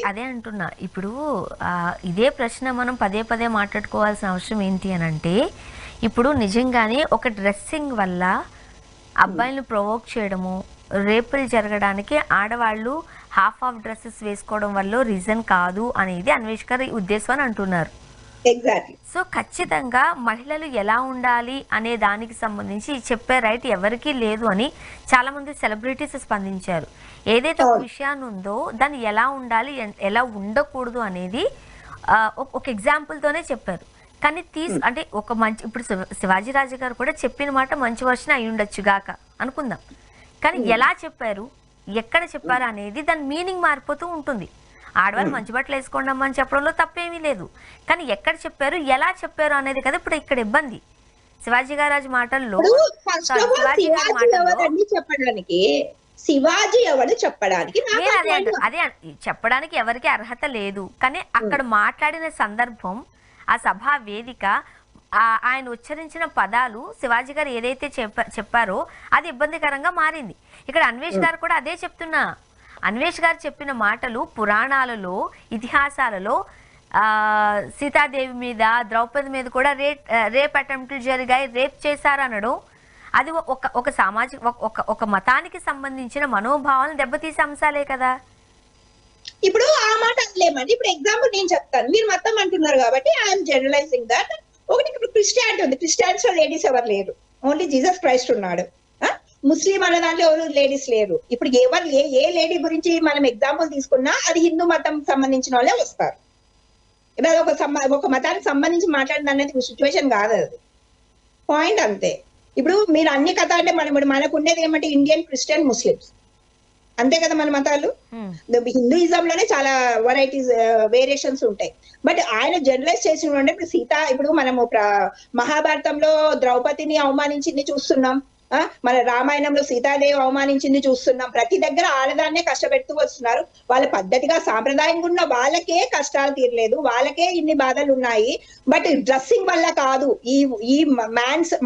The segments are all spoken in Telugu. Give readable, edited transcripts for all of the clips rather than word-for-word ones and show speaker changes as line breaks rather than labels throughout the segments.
అదే అంటున్నా ఇప్పుడు ఇదే ప్రశ్న మనం పదే పదే మాట్లాడుకోవాల్సిన అవసరం ఏంటి అని అంటే, ఇప్పుడు నిజంగానే ఒక డ్రెస్సింగ్ వల్ల అబ్బాయిలను ప్రొవోక్ చేయడము, రేపులు జరగడానికి ఆడవాళ్ళు హాఫ్ ఆఫ్ డ్రెస్సెస్ వేసుకోవడం వల్ల రీజన్ కాదు అనేది అన్వేష్ గారి ఉద్దేశం అని అంటున్నారు.
ఎగ్జాక్ట్లీ.
సో ఖచ్చితంగా మహిళలు ఎలా ఉండాలి అనే దానికి సంబంధించి చెప్పే రైట్ ఎవరికీ లేదు అని చాలామంది సెలబ్రిటీస్ స్పందించారు. ఏదైతే ఒక విషయాన్ని ఉందో దాన్ని ఎలా ఉండాలి, ఎలా ఉండకూడదు అనేది ఒక ఎగ్జాంపుల్తోనే చెప్పారు. కానీ అంటే ఒక మంచి ఇప్పుడు శివాజీ రాజు గారు కూడా చెప్పిన మాట మంచి వర్షన్ అయి ఉండొచ్చు గాక అనుకుందాం. కానీ ఎలా చెప్పారు, ఎక్కడ చెప్పారు అనేది దాని మీనింగ్ మారిపోతూ ఉంటుంది. ఆడవాళ్ళు మంచి బట్టలు వేసుకోండి అని చెప్పడంలో తప్పేమీ లేదు. కానీ ఎక్కడ చెప్పారు, ఎలా చెప్పారు అనేది కదా ఇప్పుడు ఇక్కడ ఇబ్బంది. శివాజీ గారాజు మాటల్లో
శివాజీ ఎవరు చెప్పడానికి
అదే చెప్పడానికి ఎవరికి అర్హత లేదు. కానీ అక్కడ మాట్లాడిన సందర్భం, ఆ సభా వేదిక, ఆయన ఉచ్చరించిన పదాలు, శివాజీ గారు ఏదైతే చెప్పారో అది ఇబ్బందికరంగా మారింది. ఇక్కడ అన్వేష్ గారు కూడా అదే చెప్తున్నా. అన్వేష్ గారు చెప్పిన మాటలు పురాణాలలో, ఇతిహాసాలలో సీతాదేవి మీద, ద్రౌపది మీద కూడా రేప్ అటెంప్ట్లు జరిగాయి, రేప్ చేశారు అనడం అది ఒక సామాజిక ఒక మతానికి సంబంధించిన మనోభావాలను దెబ్బతీసే అంశాలే కదా.
ఇప్పుడు ఆ మాట అనలేమండి. ఇప్పుడు ఎగ్జాంపుల్ నేను చెప్తాను, మీరు మతం అంటున్నారు కాబట్టి ఐఎమ్ జనరలైజింగ్ దట్. ఒకటి ఇప్పుడు క్రిస్టియానిటీ ఉంది, క్రిస్టియానిటీలో లేడీస్ ఎవరు లేరు, ఓన్లీ జీసస్ క్రైస్ట్ ఉన్నాడు. ముస్లిం అన్న దాంట్లో ఎవరు లేడీస్ లేరు. ఇప్పుడు ఎవరు ఏ లేడీ గురించి మనం ఎగ్జాంపుల్ తీసుకున్నా అది హిందూ మతం సంబంధించిన వాళ్ళే వస్తారు. ఒక మతానికి సంబంధించి మాట్లాడిన అనేది సిచ్యువేషన్ కాదు, అది పాయింట్ అంతే. ఇప్పుడు మీరు అన్ని కథ అంటే మనకు ఉండేది ఏమంటే ఇండియన్, క్రిస్టియన్, ముస్లిమ్స్, అంతే కదా మన మతాలు. హిందూయిజం లోనే చాలా వెరైటీస్, వేరియేషన్స్ ఉంటాయి. బట్ ఆయన జనరలైజ్ చేసిన ఇప్పుడు మనము మహాభారతంలో ద్రౌపదిని అవమానించింది చూస్తున్నాం, మన రామాయణంలో సీతాదేవి అవమానించింది చూస్తున్నాం. ప్రతి దగ్గర ఆడదాన్నే కష్టపెడుతూ వస్తున్నారు. వాళ్ళ పద్ధతిగా సాంప్రదాయంగా ఉన్న వాళ్ళకే కష్టాలు తీరలేదు, వాళ్ళకే ఇన్ని బాధలు ఉన్నాయి. బట్ డ్రెస్సింగ్ వల్ల కాదు, ఈ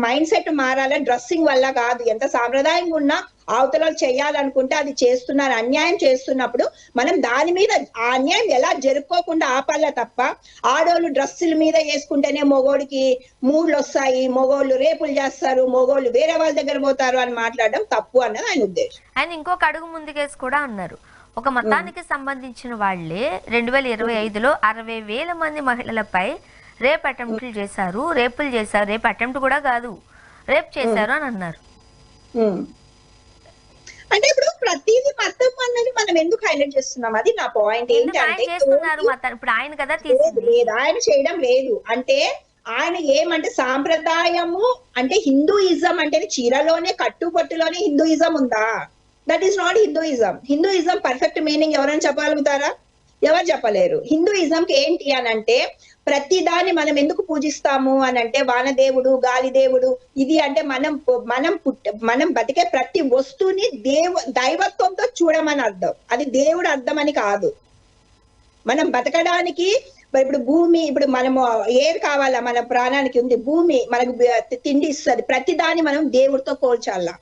మైండ్ సెట్ మారాలని డ్రెస్సింగ్ వల్ల కాదు. ఎంత సాంప్రదాయంగా ఉన్నా అవతల చేయాలనుకుంటే అది చేస్తున్నారు. అన్యాయం చేస్తున్నప్పుడు మనం దాని మీద ఆ అన్యాయం ఎలా జరుపుకోకుండా ఆపాల తప్ప, ఆడోళ్ళు డ్రెస్సుల మీద వేసుకుంటేనే మొగోడికి మూడ్లు వస్తాయి, మొగోళ్ళు రేపులు చేస్తారు, మొగోళ్ళు వేరే వాళ్ళ దగ్గర పోతారు అని మాట్లాడడం తప్పు అన్నది ఆయన ఉద్దేశం.
ఆయన ఇంకొక అడుగు ముందుకేసి కూడా అన్నారు, ఒక మతానికి సంబంధించిన వాళ్లే 2025లో 60,000 మంది మహిళలపై రేప్ అటెంప్ట్లు చేశారు, రేపులు చేశారు, రేప్ అటెంప్ట్ కూడా కాదు, రేప్ చేశారు అని అన్నారు.
అంటే ఇప్పుడు ప్రతిదీ మతం అన్నది మనం ఎందుకు హైలైట్ చేస్తున్నాం, అది నా పాయింట్. ఏంటంటే
ఇప్పుడు ఆయన కదా తీసింది,
ఆయన చేయడం లేదు. అంటే ఆయన ఏమంటే సాంప్రదాయము అంటే హిందూయిజం అంటే చీరలోనే, కట్టుబొట్టులోనే హిందూయిజం ఉందా? That is not Hinduism. Hinduism perfect meaning ఎవరైనా చెప్పగలుగుతారా? ఎవరు చెప్పలేరు. హిందూయిజంకి ఏంటి అని అంటే ప్రతి దాన్ని మనం ఎందుకు పూజిస్తాము అని అంటే వానదేవుడు, గాలిదేవుడు, ఇది అంటే మనం బతికే ప్రతి వస్తువుని దైవత్వంతో చూడమని అర్థం. అది దేవుడు అర్థం అని కాదు. మనం బతకడానికి ఇప్పుడు భూమి, ఇప్పుడు మనము ఎయిర్ కావాలా, మన ప్రాణానికి ఉంది, భూమి మనకు తిండి ఇస్తుంది. ప్రతి దాన్ని మనం దేవుడితో పోల్చాలా.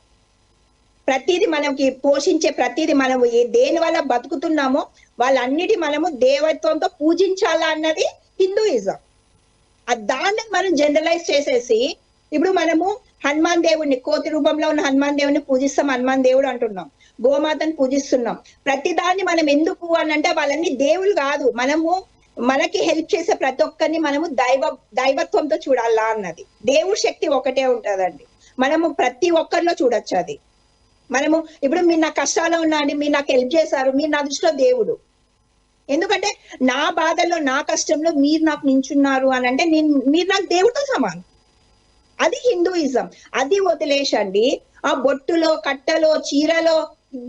ప్రతిదీ మనకి పోషించే ప్రతిదీ మనము దేని వల్ల బతుకుతున్నామో వాళ్ళన్నిటి మనము దేవత్వంతో పూజించాలా అన్నది హిందూయిజం. దాన్ని మనం జనరలైజ్ చేసేసి ఇప్పుడు మనము హనుమాన్ దేవుడిని, కోతి రూపంలో ఉన్న హనుమాన్ దేవుడిని పూజిస్తాం, హనుమాన్ దేవుడు అంటున్నాం, గోమాతను పూజిస్తున్నాం. ప్రతిదాన్ని మనం ఎందుకు అని అంటే వాళ్ళన్ని దేవుళ్ళు కాదు, మనకి హెల్ప్ చేసే ప్రతి ఒక్కరిని మనము దైవత్వంతో చూడాలా అన్నది. దేవుడి శక్తి ఒకటే ఉంటదండి, మనము ప్రతి ఒక్కరిలో చూడొచ్చు అది. మనము ఇప్పుడు మీరు నా కష్టాల్లో ఉన్నా అండి, మీరు నాకు హెల్ప్ చేశారు, మీరు నా దృష్టిలో దేవుడు. ఎందుకంటే నా బాధల్లో, నా కష్టంలో మీరు నాకు నించున్నారు అని అంటే మీరు నాకు దేవుడితో సమానం. అది హిందూయిజం. అది వదిలేసండి ఆ బొట్టులో, కట్టలో, చీరలో,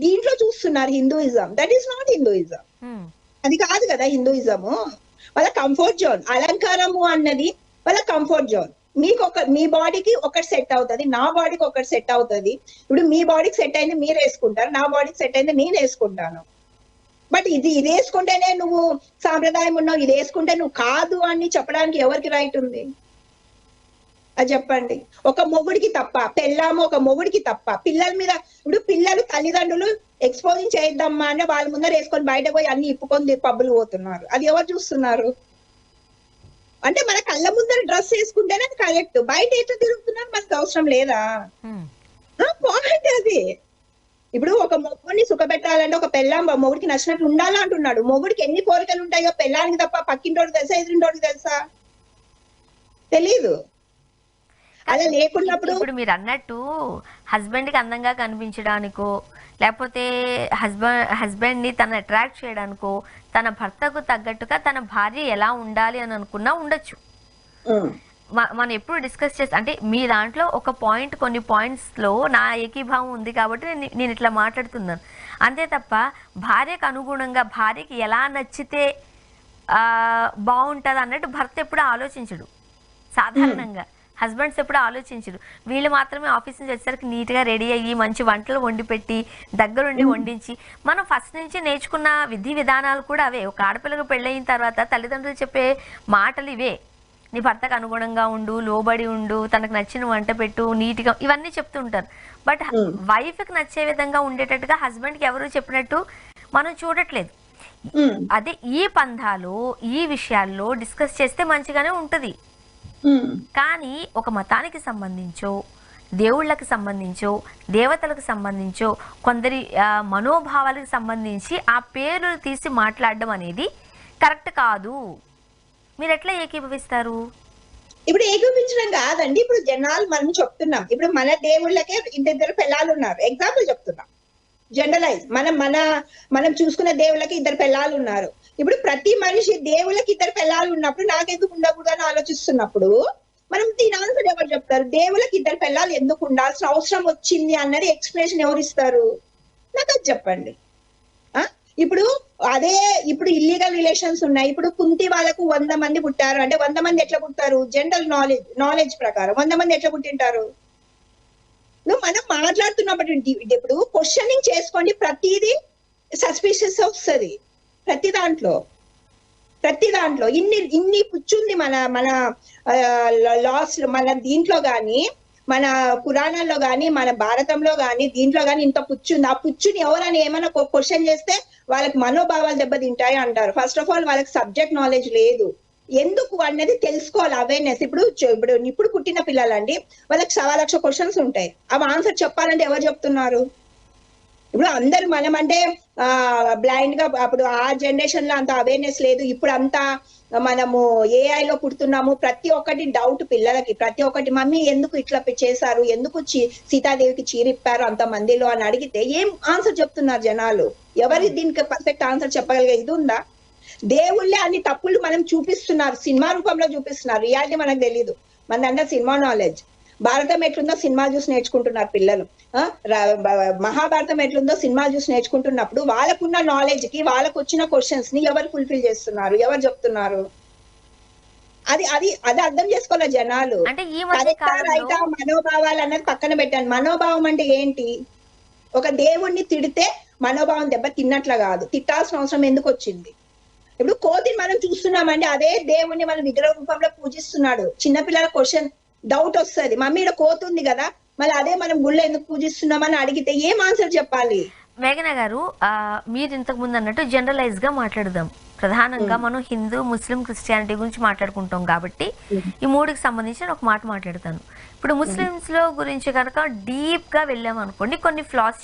దీంట్లో చూస్తున్నారు Hinduism. That is not Hinduism. అది కాదు కదా హిందూయిజము. వాళ్ళ కంఫర్ట్ జోన్, అలంకారము అన్నది వాళ్ళ కంఫర్ట్ జోన్. మీ బాడీకి ఒకటి సెట్ అవుతుంది, నా బాడీకి ఒకటి సెట్ అవుతుంది. ఇప్పుడు మీ బాడీకి సెట్ అయింది మీరు వేసుకుంటారు, నా బాడీకి సెట్ అయింది నేను వేసుకుంటాను. బట్ ఇది వేసుకుంటేనే నువ్వు సాంప్రదాయం ఉన్నావు, ఇది వేసుకుంటే నువ్వు కాదు అని చెప్పడానికి ఎవరికి రైట్ ఉంది? అది చెప్పండి. ఒక మొగుడికి తప్ప, పెళ్ళాము ఒక మొగుడికి తప్ప, పిల్లల మీద ఇప్పుడు పిల్లలు తల్లిదండ్రులు ఎక్స్పోజింగ్ చేద్దామా అంటే వాళ్ళ ముందర వేసుకొని బయట పోయి అన్ని ఇప్పుకొని పబ్బులు పోతున్నారు. అది ఎవరు చూస్తున్నారు? అంటే మన కళ్ళ ముందర డ్రెస్ వేసుకుంటేనే అది కరెక్ట్. బయట ఎట్లా తిరుగుతున్నారు మనకు అవసరం లేదా? పాయింట్ అది. ఇప్పుడు ఒక మొగుడిని సుఖపెట్టాలంటే ఒక పెళ్ళాం మొగుడికి నచ్చినట్లు ఉండాలా అంటున్నాడు. మొగుడికి ఎన్ని కోరికలు ఉంటాయో పెళ్ళానికి తప్ప పక్కింటోడికి తెలుసా, ఎదురింటోడికి తెలుసా? తెలీదు. అలా లేకున్నప్పుడు
ఇప్పుడు మీరు అన్నట్టు హస్బెండ్ కి అందంగా కనిపించడానికో లేకపోతే హస్బెండ్ ని తన అట్రాక్ట్ చేయడానికో తన భర్తకు తగ్గట్టుగా తన భార్య ఎలా ఉండాలి అని అనుకున్నా ఉండొచ్చు. మనం ఎప్పుడు డిస్కస్ చేస్తాం అంటే మీ దాంట్లో ఒక పాయింట్ కొన్ని పాయింట్స్ లో నా ఏకీభావం ఉంది కాబట్టి నేను ఇట్లా మాట్లాడుతున్నాను అంతే తప్ప భార్యకు అనుగుణంగా భార్యకి ఎలా నచ్చితే బాగుంటుంది అన్నట్టు భర్త ఎప్పుడు ఆలోచించడు. సాధారణంగా హస్బెండ్స్ ఎప్పుడు ఆలోచించరు. వీళ్ళు మాత్రమే ఆఫీస్ నుంచి వచ్చేసరికి నీట్గా రెడీ అయ్యి మంచి వంటలు వండి పెట్టి దగ్గరుండి వండించి మనం ఫస్ట్ నుంచి నేర్చుకున్న విధి విధానాలు కూడా అవే. ఒక ఆడపిల్లకు పెళ్ళయిన తర్వాత తల్లిదండ్రులు చెప్పే మాటలు ఇవే. నీ భర్తకు అనుగుణంగా ఉండు, లోబడి ఉండు, తనకు నచ్చిన వంట పెట్టు, నీట్గా, ఇవన్నీ చెప్తుంటారు. బట్ వైఫ్కి నచ్చే విధంగా ఉండేటట్టుగా హస్బెండ్కి ఎవరు చెప్పినట్టు మనం చూడట్లేదు. అదే ఈ పంధాలు ఈ విషయాల్లో డిస్కస్ చేస్తే మంచిగానే ఉంటుంది. కానీ ఒక మతానికి సంబంధించో దేవుళ్ళకి సంబంధించో దేవతలకు సంబంధించో కొందరి మనోభావాలకు సంబంధించి ఆ పేర్లు తీసి మాట్లాడడం అనేది కరెక్ట్ కాదు. మీరు ఎట్లా ఏకీభవిస్తారు?
ఇప్పుడు ఏకీభవించడం కాదండి. ఇప్పుడు జనాలు మనం చెప్తున్నాం. ఇప్పుడు మన దేవుళ్ళకే ఇద్దరు పిల్లలు ఉన్నారు. ఎగ్జాంపుల్ చెప్తున్నాం, జనరలైజ్. మనం చూసుకున్న దేవుళ్ళకి ఇద్దరు పిల్లలు ఉన్నారు. ఇప్పుడు ప్రతి మనిషి దేవుళ్ళకి ఇద్దరు పిల్లలు ఉన్నప్పుడు నాకెందుకు ఉండకూడదు అని ఆలోచిస్తున్నప్పుడు మనం దీని ఆన్సర్ ఎవరు చెప్తారు? దేవుళ్ళకి ఇద్దరు పిల్లలు ఎందుకు ఉండాల్సిన అవసరం వచ్చింది అన్నది ఎక్స్ప్లెనేషన్ ఎవరు ఇస్తారు? నాకు అది చెప్పండి. ఇప్పుడు ఇల్లీగల్ రిలేషన్స్ ఉన్నాయి. ఇప్పుడు కుంతి వాళ్ళకు 100 మంది పుట్టారు అంటే 100 మంది ఎట్లా పుట్టారు? జనరల్ నాలెడ్జ్ ప్రకారం 100 మంది ఎట్లా పుట్టింటారు? మనం మాట్లాడుతున్నప్పుడు ఇప్పుడు క్వశ్చనింగ్ చేసుకోండి, ప్రతిదీ సస్పిషియస్ వస్తుంది. ప్రతి దాంట్లో ఇన్ని పుచ్చుంది మన లాస్ లో, మన దీంట్లో గాని, మన పురాణాల్లో గాని, మన భారతంలో గాని, దీంట్లో గాని ఇంత పుచ్చుంది. ఆ పుచ్చుని ఎవరైనా ఏమైనా క్వశ్చన్ చేస్తే వాళ్ళకి మనోభావాలు దెబ్బతింటాయి అంటారు. ఫస్ట్ ఆఫ్ ఆల్ వాళ్ళకి సబ్జెక్ట్ నాలెడ్జ్ లేదు. ఎందుకు అనేది తెలుసుకోవాలి, అవేర్నెస్. ఇప్పుడు పుట్టిన పిల్లలండి, వాళ్ళకి 1,00,000 క్వశ్చన్స్ ఉంటాయి. అవి ఆన్సర్ చెప్పాలంటే ఎవరు చెప్తున్నారు? ఇప్పుడు అందరు మనం అంటే బ్లైండ్ గా, అప్పుడు ఆ జనరేషన్ లో అంత అవేర్నెస్ లేదు. ఇప్పుడు అంతా మనము AI లో పుడుతున్నాము. ప్రతి ఒక్కటి డౌట్ పిల్లలకి, ప్రతి ఒక్కటి మమ్మీ ఎందుకు ఇట్లా చేశారు, ఎందుకు సీతాదేవికి చీరిప్పారు అంత మందిలో అని అడిగితే ఏం ఆన్సర్ చెప్తున్నారు జనాలు? ఎవరి దీనికి పర్ఫెక్ట్ ఆన్సర్ చెప్పగలిగే ఇది ఉందా? దేవుళ్ళే అన్ని తప్పులు మనం చూపిస్తున్నారు, సినిమా రూపంలో చూపిస్తున్నారు. రియాలిటీ మనకు తెలీదు. మన సినిమా నాలెడ్జ్. భారతం ఎట్లుందో సినిమా చూసి నేర్చుకుంటున్నారు పిల్లలు. మహాభారతం ఎట్లుందో సినిమా చూసి నేర్చుకుంటున్నప్పుడు వాళ్ళకున్న నాలెడ్జ్ కి, వాళ్ళకు వచ్చిన క్వశ్చన్స్ ని ఎవరు ఫుల్ఫిల్ చేస్తున్నారు, ఎవరు చెప్తున్నారు? అది అర్థం చేసుకోవాలి జనాలు. మనోభావాలు అన్నది పక్కన పెట్టండి. మనోభావం అంటే ఏంటి? ఒక దేవుణ్ణి తిడితే మనోభావం దెబ్బ తిన్నట్ల కాదు. తిట్టాల్సిన అవసరం ఎందుకు వచ్చింది? ఇప్పుడు కోతిని మనం చూస్తున్నామండి, అదే దేవుణ్ణి మనం విగ్రహ రూపంలో పూజిస్తున్నాడు. చిన్నపిల్లల క్వశ్చన్ డౌట్ వస్తుంది, మమ్మీ ఇక్కడ కోతి ఉంది కదా, మళ్ళీ అదే మనం గుళ్ళో ఎందుకు పూజిస్తున్నామని అడిగితే ఏం ఆన్సర్ చెప్పాలి?
మేఘన గారు, మీరు ఇంతకు ముందు అన్నట్టు జనరలైజ్ గా మాట్లాడదాం. ప్రధానంగా మనం హిందూ, ముస్లిం, క్రిస్టియానిటీ గురించి మాట్లాడుకుంటాం కాబట్టి ఈ మూడుకి సంబంధించి ఒక మాట మాట్లాడతాను. ఇప్పుడు ముస్లిమ్స్ లో గురించి కనుక డీప్ గా వెళ్ళాం అనుకోండి, కొన్ని ఫ్లాస్